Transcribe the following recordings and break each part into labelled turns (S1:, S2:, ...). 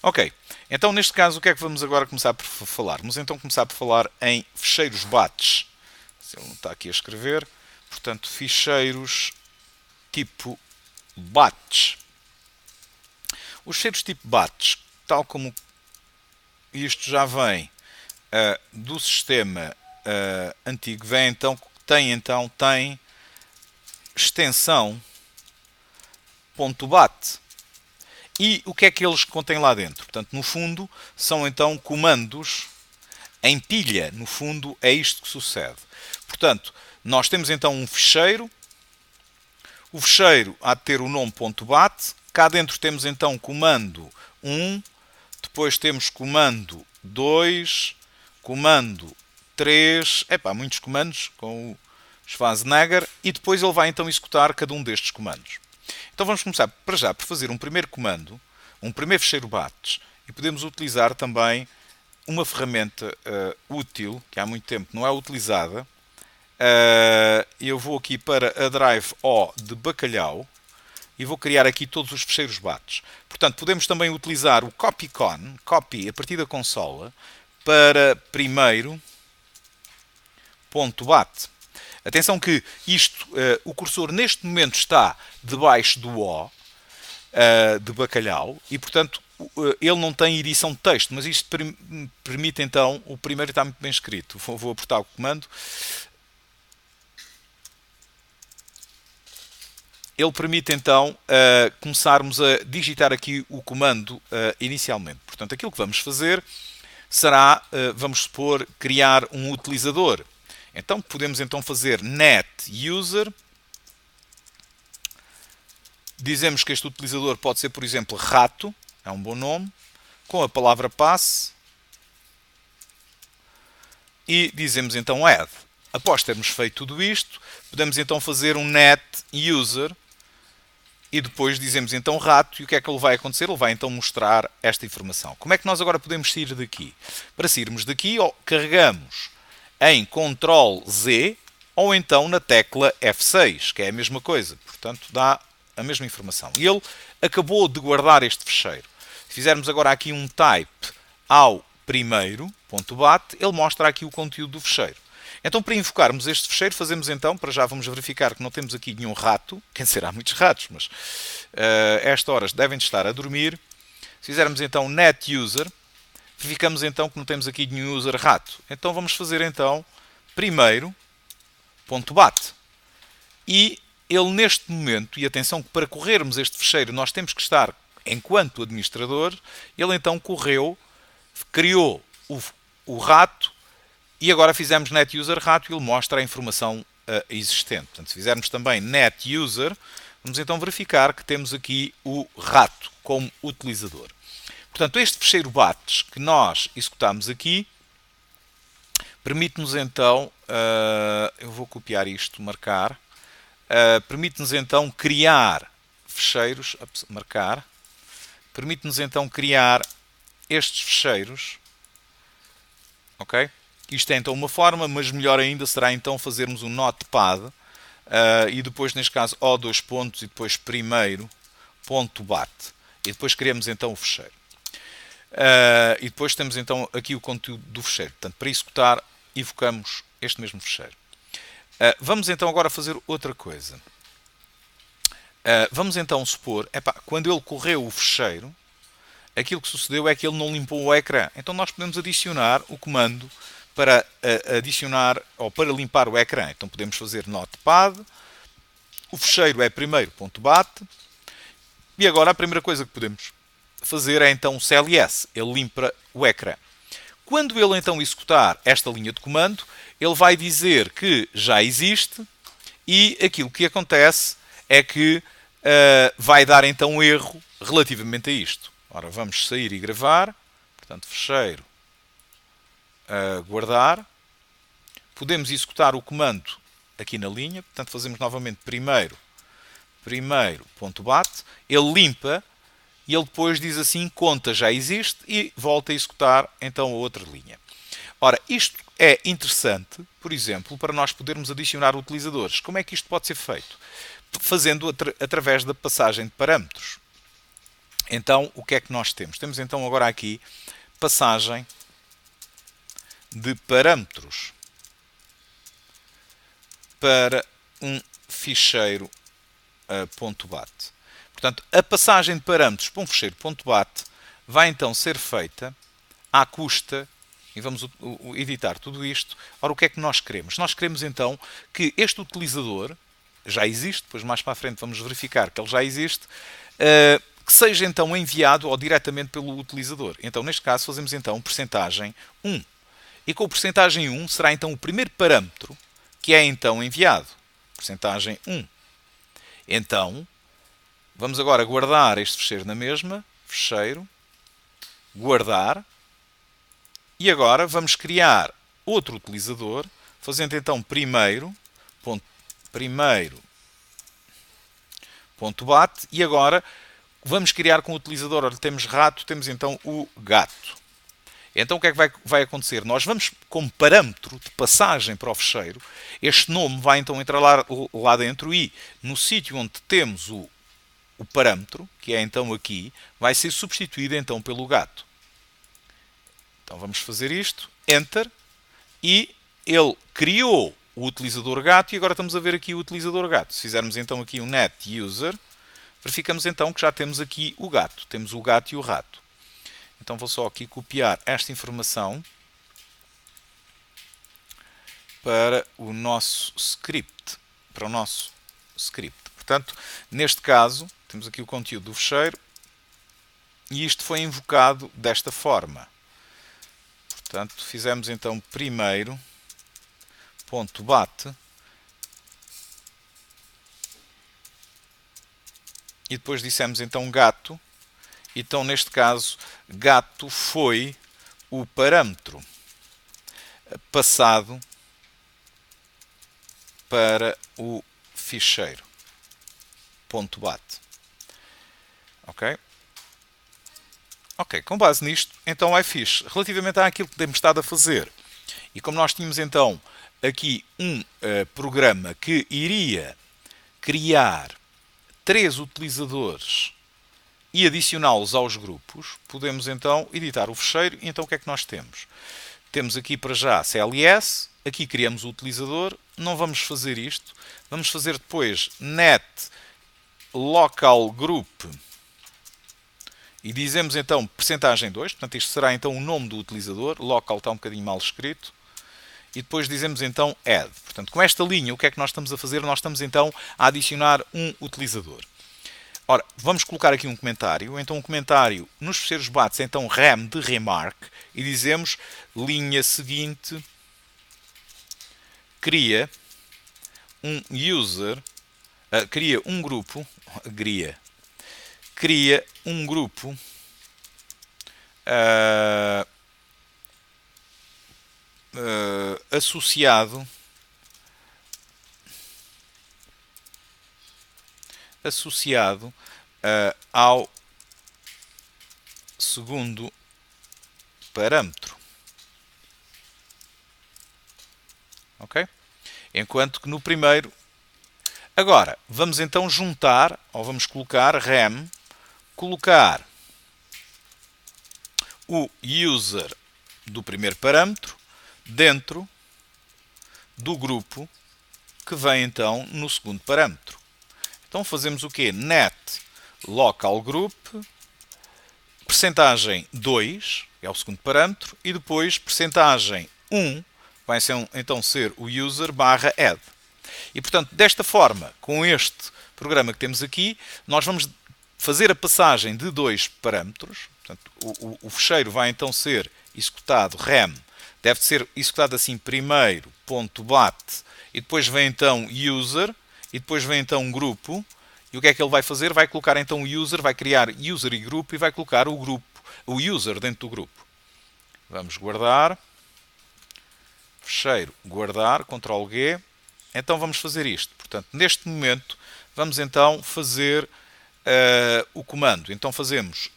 S1: Ok, então neste caso o que é que vamos agora começar por falar? Vamos então começar por falar em ficheiros batch. Se ele não está aqui a escrever, portanto, ficheiros tipo batch. Os ficheiros tipo batch, tal como isto já vem do sistema antigo, tem extensão .bat. E o que é que eles contêm lá dentro? Portanto, no fundo, são então comandos em pilha. No fundo, é isto que sucede. Portanto, nós temos então um ficheiro. O ficheiro há de ter o nome .bat. Cá dentro temos então comando 1. Depois temos comando 2. Comando 3. Muitos comandos com o Schwarzenegger. E depois ele vai então executar cada um destes comandos. Então vamos começar para já por fazer um primeiro comando, um primeiro ficheiro batch, e podemos utilizar também uma ferramenta útil, que há muito tempo não é utilizada. Eu vou aqui para a drive O de bacalhau e vou criar aqui todos os ficheiros batch. Portanto, podemos também utilizar o copycon, copy a partir da consola, para primeiro .bat. Atenção que isto, o cursor neste momento está debaixo do O de bacalhau e, portanto, ele não tem edição de texto, mas isto permite então, o primeiro está muito bem escrito. Vou apertar o comando. Ele permite então começarmos a digitar aqui o comando inicialmente. Portanto, aquilo que vamos fazer será, vamos supor, criar um utilizador. Então podemos então fazer net user. Dizemos que este utilizador pode ser, por exemplo, rato, é um bom nome, com a palavra passe. E dizemos então add. Após termos feito tudo isto, podemos então fazer um net user e depois dizemos então rato, e o que é que ele vai acontecer? Ele vai então mostrar esta informação. Como é que nós agora podemos sair daqui? Para sairmos daqui, carregamos em Ctrl Z ou então na tecla F6, que é a mesma coisa, portanto dá a mesma informação. E ele acabou de guardar este ficheiro. Se fizermos agora aqui um type ao primeiro .bat, ele mostra aqui o conteúdo do ficheiro. Então, para invocarmos este ficheiro, fazemos então, para já vamos verificar que não temos aqui nenhum rato, quer dizer, há muitos ratos, mas esta horas devem estar a dormir. Se fizermos então net user, verificamos então que não temos aqui nenhum user rato. Então vamos fazer então primeiro .bat. E ele neste momento, e atenção que para corrermos este ficheiro nós temos que estar enquanto administrador, ele então criou o rato e agora fizemos net user rato e ele mostra a informação existente. Portanto, se fizermos também net user, vamos então verificar que temos aqui o rato como utilizador. Portanto, este ficheiro batch que nós executamos aqui permite-nos então, eu vou copiar isto, marcar, permite-nos então criar ficheiros, permite-nos então criar estes ficheiros, ok? Isto é então uma forma, mas melhor ainda será então fazermos um notepad e depois neste caso O dois pontos e depois primeiro .bat e depois criamos então o ficheiro. E depois temos então aqui o conteúdo do ficheiro. Portanto, para executar, evocamos este mesmo ficheiro. Vamos então agora fazer outra coisa. Vamos então supor, quando ele correu o ficheiro, aquilo que sucedeu é que ele não limpou o ecrã. Então nós podemos adicionar o comando para adicionar ou para limpar o ecrã. Então podemos fazer notepad, o ficheiro é primeiro.bat e agora a primeira coisa que podemos fazer é então o CLS, ele limpa o ecrã. Quando ele então executar esta linha de comando, ele vai dizer que já existe e aquilo que acontece é que vai dar então um erro relativamente a isto. Ora, vamos sair e gravar, portanto, ficheiro, guardar. Podemos executar o comando aqui na linha, portanto, fazemos novamente primeiro.bat, ele limpa e ele depois diz assim, conta já existe e volta a executar então a outra linha. Ora, isto é interessante, por exemplo, para nós podermos adicionar utilizadores. Como é que isto pode ser feito? Fazendo através da passagem de parâmetros. Então, o que é que nós temos? Temos então agora aqui passagem de parâmetros para um ficheiro .bat. Portanto, a passagem de parâmetros para um ficheiro .bat vai então ser feita à custa, e vamos editar tudo isto. Ora, o que é que nós queremos? Nós queremos então que este utilizador já existe, depois mais para a frente vamos verificar que ele já existe, que seja então enviado ou diretamente pelo utilizador. Então, neste caso, fazemos então percentagem 1. E com o percentagem 1 será então o primeiro parâmetro que é então enviado. Percentagem 1. Então, vamos agora guardar este fecheiro na mesma. Fecheiro. Guardar. E agora vamos criar outro utilizador, fazendo então primeiro.bat, e agora vamos criar com o utilizador, olha, temos rato, temos então o gato. Então o que é que vai acontecer? Nós vamos, como parâmetro de passagem para o fecheiro, este nome vai então entrar lá dentro e no sítio onde temos o parâmetro, que é então aqui, vai ser substituído então pelo gato. Então vamos fazer isto, Enter, e ele criou o utilizador gato e agora estamos a ver aqui o utilizador gato. Se fizermos então aqui um net user, verificamos então que já temos aqui o gato. Temos o gato e o rato. Então vou só aqui copiar esta informação para o nosso script. Portanto, neste caso, temos aqui o conteúdo do fecheiro e isto foi invocado desta forma. Portanto, fizemos então primeiro.bat e depois dissemos então gato. Então, neste caso, gato foi o parâmetro passado para o ficheiro .bat. Ok? Ok, com base nisto, então é fixe. Relativamente àquilo que temos estado a fazer, e como nós tínhamos então aqui um programa que iria criar 3 utilizadores e adicioná-los aos grupos, podemos então editar o fecheiro. E então o que é que nós temos? Temos aqui para já CLS, aqui criamos o utilizador, não vamos fazer isto, vamos fazer depois net local group e dizemos então percentagem 2, portanto isto será então o nome do utilizador, local está um bocadinho mal escrito, e depois dizemos então add. Portanto, com esta linha, o que é que nós estamos a fazer? Nós estamos então a adicionar um utilizador. Ora, vamos colocar aqui um comentário. Então, um comentário nos fecheiros bats, então rem de remark, e dizemos linha seguinte, cria um user, cria um grupo associado ao segundo parâmetro. Ok? Enquanto que no primeiro... Agora, vamos então juntar, ou vamos colocar rem, colocar o user do primeiro parâmetro dentro do grupo que vem então no segundo parâmetro. Então fazemos o quê? Net local group, percentagem 2, que é o segundo parâmetro, e depois percentagem 1, vai então ser o user barra add. E portanto, desta forma, com este programa que temos aqui, nós vamos fazer a passagem de 2 parâmetros. Portanto, o fecheiro vai então ser executado rem, deve ser executado assim primeiro.bat, e depois vem então user, e depois vem então um grupo, e o que é que ele vai fazer? Vai colocar então o user, vai criar user e grupo, e vai colocar o user dentro do grupo. Vamos guardar, fecheiro, guardar, Ctrl G. Então vamos fazer isto. Portanto, neste momento, vamos então fazer o comando. Então fazemos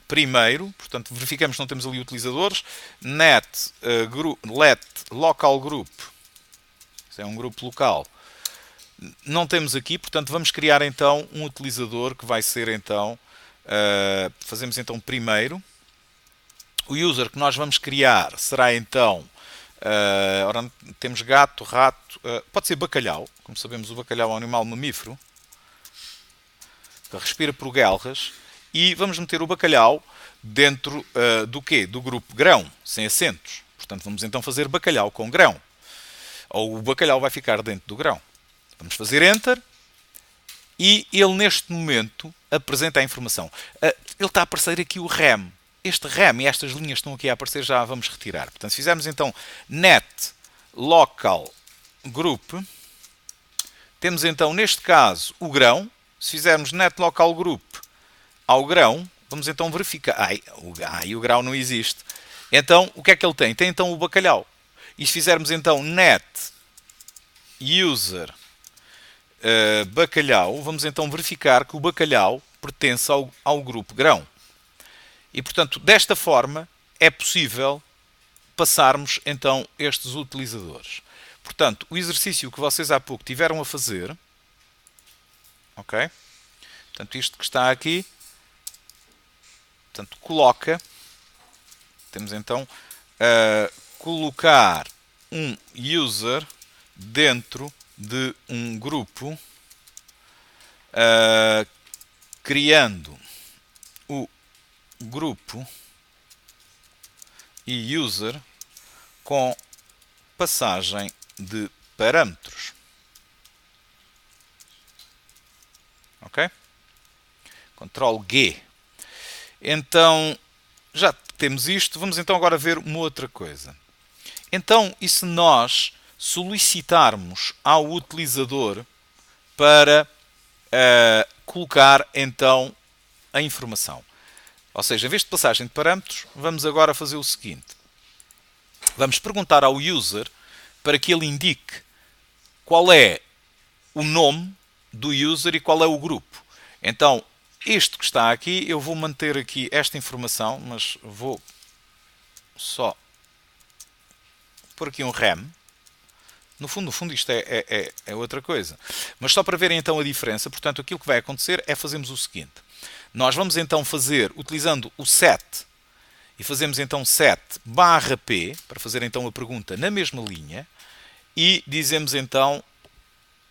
S1: primeiro, portanto verificamos que não temos ali utilizadores, let local group, isso é um grupo local, Não temos aqui, portanto vamos criar então um utilizador que vai ser então, fazemos então primeiro, o user que nós vamos criar será então, ora, temos gato, rato, pode ser bacalhau, como sabemos o bacalhau é um animal mamífero, que respira por guelras, e vamos meter o bacalhau dentro do quê? Do grupo grão, sem acentos. Portanto vamos então fazer bacalhau com grão, ou o bacalhau vai ficar dentro do grão. Vamos fazer Enter e ele neste momento apresenta a informação. Ele está a aparecer aqui o rem. Este rem e estas linhas que estão aqui a aparecer já vamos retirar. Portanto, se fizermos então net local group, temos então neste caso o grão. Se fizermos net local group ao grão, vamos então verificar. O grão não existe. Então, o que é que ele tem? Tem então o bacalhau. E se fizermos então net user bacalhau, vamos então verificar que o bacalhau pertence ao grupo grão. E, portanto, desta forma é possível passarmos então estes utilizadores. Portanto, o exercício que vocês há pouco tiveram a fazer, ok? Portanto, isto que está aqui, portanto, coloca, temos então colocar um user dentro de um grupo, criando o grupo e user com passagem de parâmetros. Ok? Ctrl G. Então, já temos isto. Vamos então agora ver uma outra coisa. Então, e se nós solicitarmos ao utilizador para colocar então a informação? Ou seja, em vez de passagem de parâmetros, vamos agora fazer o seguinte. Vamos perguntar ao user para que ele indique qual é o nome do user e qual é o grupo. Então, isto que está aqui, eu vou manter aqui esta informação, mas vou só pôr aqui um rem. No fundo isto é outra coisa. Mas só para verem então a diferença, portanto, aquilo que vai acontecer é fazermos o seguinte. Nós vamos então fazer, utilizando o set, e fazemos então set /p, para fazer então a pergunta na mesma linha, e dizemos então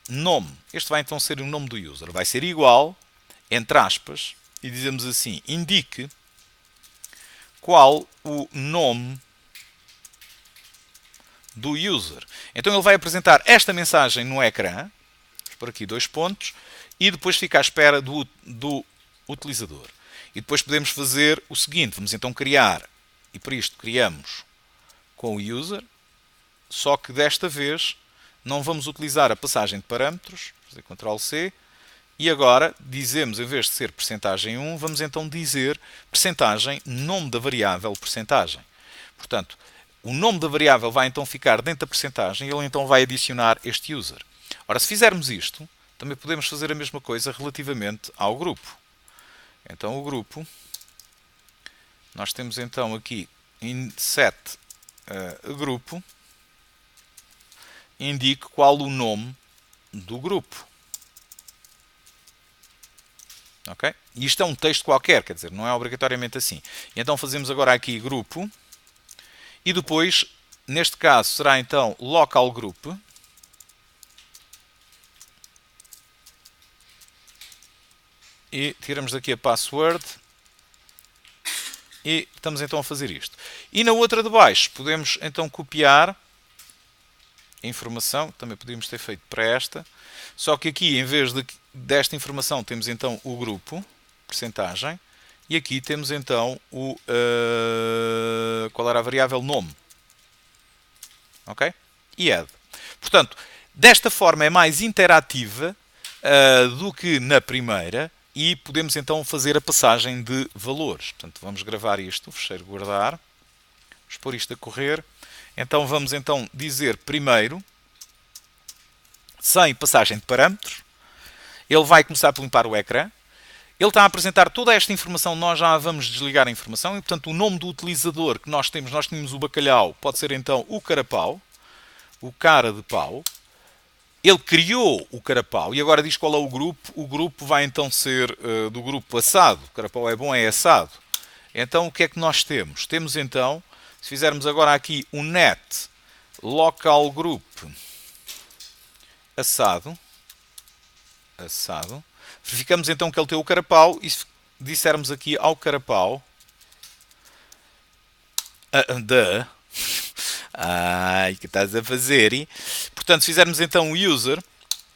S1: nome. Este vai então ser o nome do user. Vai ser igual, entre aspas, e dizemos assim, indique qual o nome do user. Então ele vai apresentar esta mensagem no ecrã, por aqui 2 pontos, e depois fica à espera do utilizador. E depois podemos fazer o seguinte, vamos então criar, e para isto criamos com o user, só que desta vez não vamos utilizar a passagem de parâmetros, fazer Ctrl C, e agora dizemos, em vez de ser percentagem 1, vamos então dizer percentagem, nome da variável percentagem. Portanto, o nome da variável vai então ficar dentro da percentagem e ele então vai adicionar este user. Ora, se fizermos isto, também podemos fazer a mesma coisa relativamente ao grupo. Então, o grupo, nós temos então aqui em set grupo, indique qual o nome do grupo. Ok? E isto é um texto qualquer, quer dizer, não é obrigatoriamente assim. E então fazemos agora aqui grupo, e depois, neste caso, será então local group, e tiramos daqui a password, e estamos então a fazer isto. E na outra de baixo, podemos então copiar a informação, também podíamos ter feito para esta, só que aqui, em vez desta informação, temos então o grupo, percentagem, e aqui temos então qual era a variável nome. Ok? E add. Portanto, desta forma é mais interativa do que na primeira, e podemos então fazer a passagem de valores. Portanto, vamos gravar isto, fecheiro guardar, vamos pôr isto a correr. Então vamos então dizer primeiro, sem passagem de parâmetros, ele vai começar por limpar o ecrã, ele está a apresentar toda esta informação, nós já vamos desligar a informação, e portanto o nome do utilizador que nós tínhamos o bacalhau, pode ser então o carapau, o cara de pau. Ele criou o carapau e agora diz qual é o grupo. O grupo vai então ser do grupo assado. O carapau é bom, é assado. Então o que é que nós temos? Temos então, se fizermos agora aqui o net local group assado, verificamos então que ele tem o carapau e se dissermos aqui ao carapau que estás a fazer? Hein? Portanto, se fizermos então o user,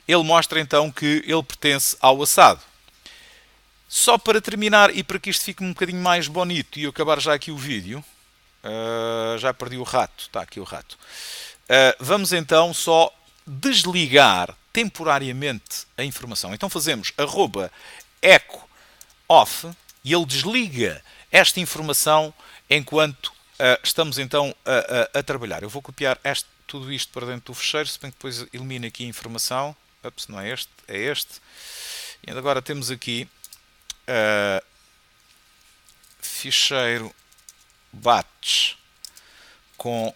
S1: ele mostra então que ele pertence ao assado. Só para terminar e para que isto fique um bocadinho mais bonito e eu acabar já aqui o vídeo, já perdi o rato, está aqui o rato. Vamos então só desligar temporariamente a informação. Então fazemos @echo off e ele desliga esta informação enquanto estamos então a trabalhar. Eu vou copiar tudo isto para dentro do fecheiro, se bem que depois elimino aqui a informação. Ups, não é este, é este. E agora temos aqui ficheiro batch com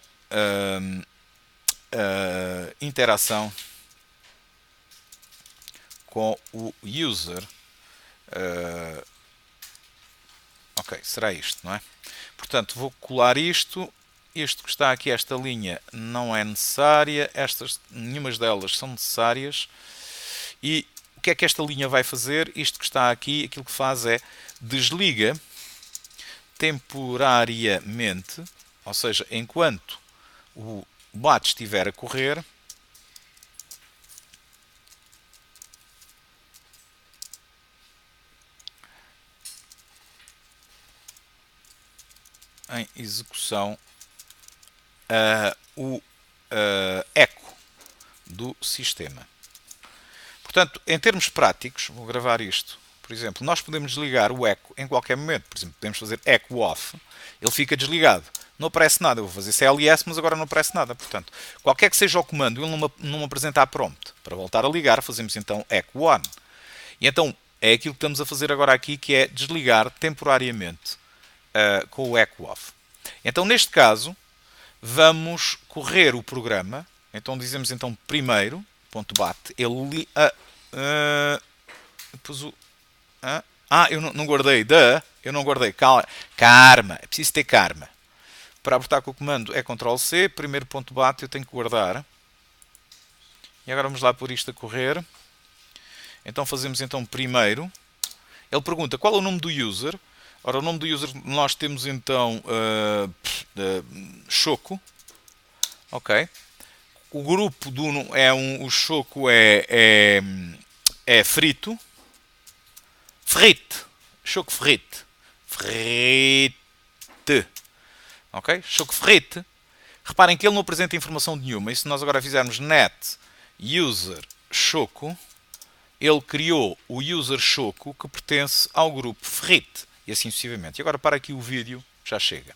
S1: interação com o user. Ok, será isto, não é? Portanto, vou colar isto. Isto que está aqui, esta linha, não é necessária. Nenhumas delas são necessárias. E o que é que esta linha vai fazer? Isto que está aqui, aquilo que faz é desliga temporariamente, ou seja, enquanto o batch estiver a correr, em execução o eco do sistema. Portanto, em termos práticos, vou gravar isto. Por exemplo, nós podemos desligar o eco em qualquer momento. Por exemplo, podemos fazer echo off, ele fica desligado. Não aparece nada. Eu vou fazer CLS, mas agora não aparece nada. Portanto, qualquer que seja o comando, ele não me apresentar prompt. Para voltar a ligar, fazemos então echo on. E então, é aquilo que estamos a fazer agora aqui, que é desligar temporariamente com o echo off. Então, neste caso, vamos correr o programa. Então, dizemos então primeiro, .bat, ele eu não guardei, eu não guardei, karma, é preciso ter karma. Para apertar com o comando é Ctrl+C, primeiro .bat eu tenho que guardar. E agora vamos lá pôr isto a correr. Então fazemos então primeiro. Ele pergunta qual é o nome do user. Ora, o nome do user nós temos então Choco. Ok. O grupo o Choco é frito. Frite. Choco frite. Frite. Ok? Choco frite. Reparem que ele não apresenta informação nenhuma. E se nós agora fizermos net user choco, ele criou o user choco que pertence ao grupo frite. E assim sucessivamente. E agora para aqui o vídeo, já chega.